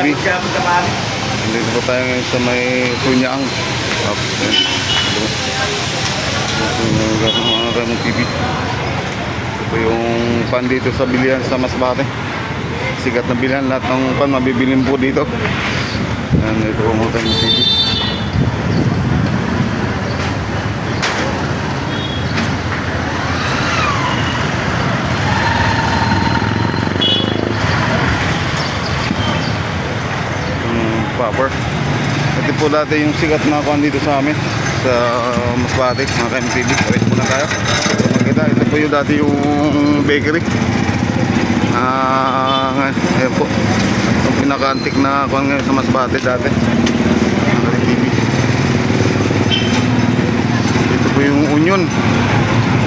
TV. Nandito po tayo ngayon sa may Kunyaang. Mga Ramon TV. Ito po yung pan dito sa bilihan sa Masbate. Sikat na bilihan, lahat ng pan mabibilin po dito. Yan, ito po mga Ramon TV. Popper. Ito po dati yung sikat na kuhan dito sa amin sa Masbate, mga ka-MTV. Wait muna tayo. Ito po yung dati yung bakery. Ayan po yung pinaka-antik na kuhan ngayon sa Masbate dati, mga ka-MTV. Ito po yung Union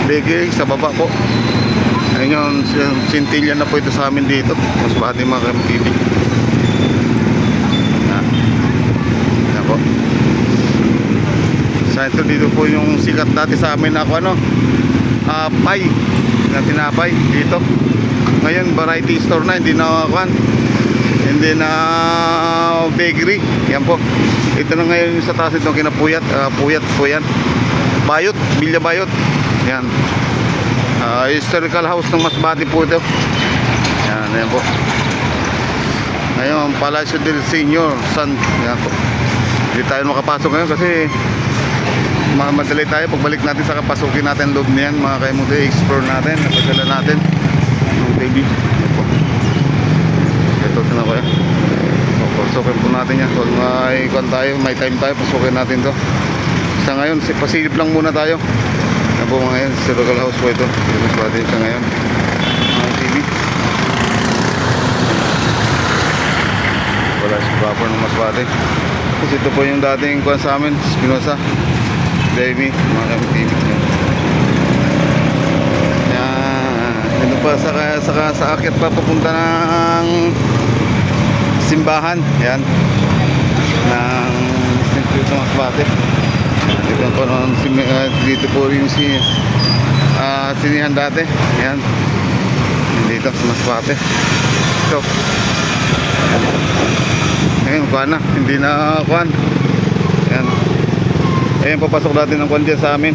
bakery sa baba po. Ayun yung Sintilya na po ito sa amin dito Masbate, mga ka-MTV. So ito dito po yung sikat dati sa amin na pie na tinapay dito. Ngayon variety store na, hindi na hindi na bakery. Yan po. Ito na ngayon sa taas itong kinapuyat, puyat po yan. Bayot, Bilya Bayot. Yan. Historical house ng Masbate po ito. Yan po. Ngayon Palacio del Senior San. Yan po. Hindi tayo makapasok ngayon kasi madali tayo. Pagbalik natin sa kapasukin natin loob niyan, mga kaimuti, explore natin, napasala natin yung baby. Ito na ko yan. Pasukin po natin yan. Kung may tayo, may time tayo, pasukin natin to. Sa ngayon, pasilip lang muna tayo. Yan po mga ngayon, historical house po ito. Mas natin sa ngayon mga TV. Wala si proper ng Masbate. Kasi ito po yung dating kuhan sa amin, Spinosa Davey, mga ka-MTV. Ito pa sa akit pa papunta ng simbahan. Yan ng Instituto Masbate. Dito po dito po rin si sinihan dati. Yan dito sa Masbate. Ito ngayon kuhan na, hindi na kuhan. Yan. Ayan, papasok natin ng kuhan dyan sa amin.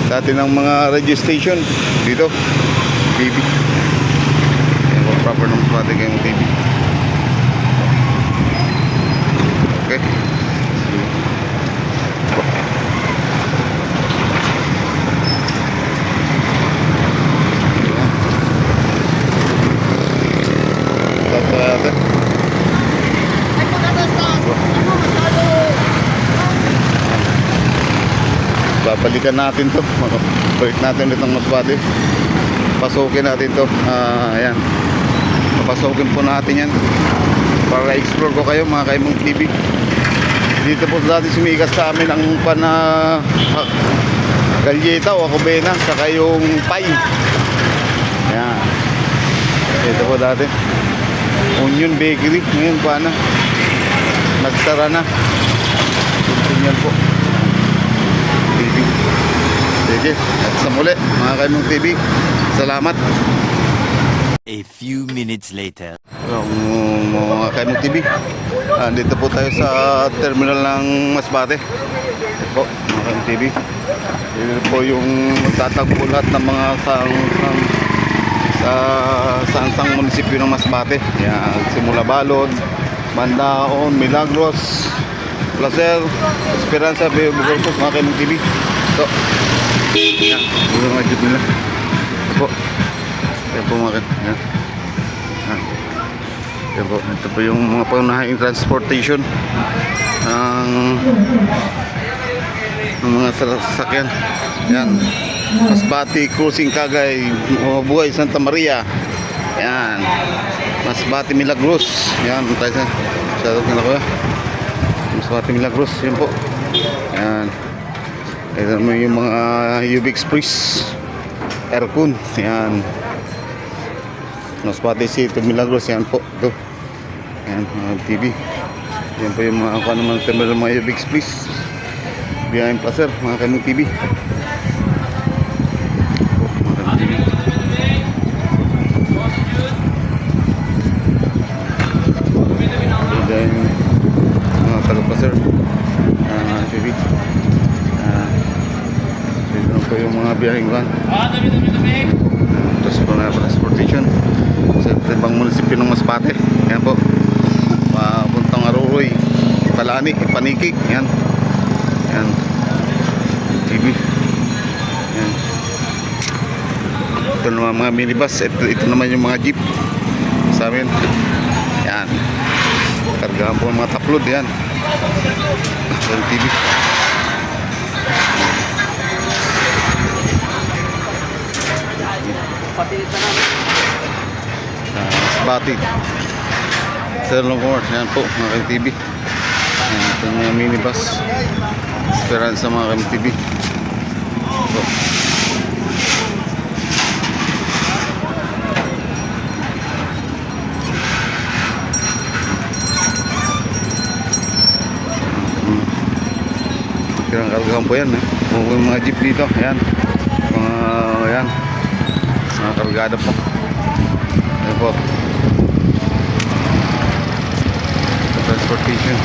Dati ng mga registration dito TV. Ayan po, proper ng Masbate kayong TV. Okay. Babalikan natin to, balik natin ulit ang Masbate, pasukin natin to. Ayan, papasukin po natin yan para explore ko kayo, mga kaimong TV. Dito po dati sumigas sa amin ang galyeta o akubena, saka yung pie. Ayan, dito po dati Union Bakery. Ngayon pa na, nagsara na. Yan po TV. Sige, at sa muli mga kaimong TV, salamat. A few minutes later. Mga kaimong TV, dito po tayo sa terminal ng Masbate. Ito po mga kaimong TV. Ito po yung tatagpo lahat ng mga sang munisipyo ng Masbate. Yan, simula Balod, Mandaon, Milagros, Placer, Esperanza, Bugorpos, mga kaimong TV. Ito yan, ito mga jeep nila. Ito po, yan po mga yan. Yan po, ito po yung mga pangunahing transportation ng mga sasakyan. Yan, Masbate Cruising Cagay, Buhay Santa Maria. Yan, Masbate Milagros. Yan, tayo sa na ko. Masbate Milagros, yan po. Yan, ito mo yung mga UB Express, Aircon. Yan, Masbate City Milagros. Yan po, ito. Yan, TV. Yan po yung mga naman terminal mga UB Express behind Placer, mga kanong TV. yung mga biyaheng van. Transportation sa ibang munisipyo ng Masbate. Yan po, papuntang Aruroy, Palani, Paniki. Yan, yan, TV. Yan, ito naman mga minibus. Ito naman yung mga jeep sa amin. Yan, kargahan po ang mga taplod. Yan, yung TV. Masbate Terlongor, yan po mga KTV. Yan, ito yung mga minibus Esperanza mga KTV. So, pirang kargahan po yan, yung mga jeep dito. Yan, yan, mga kargada po. Yan po, transportation.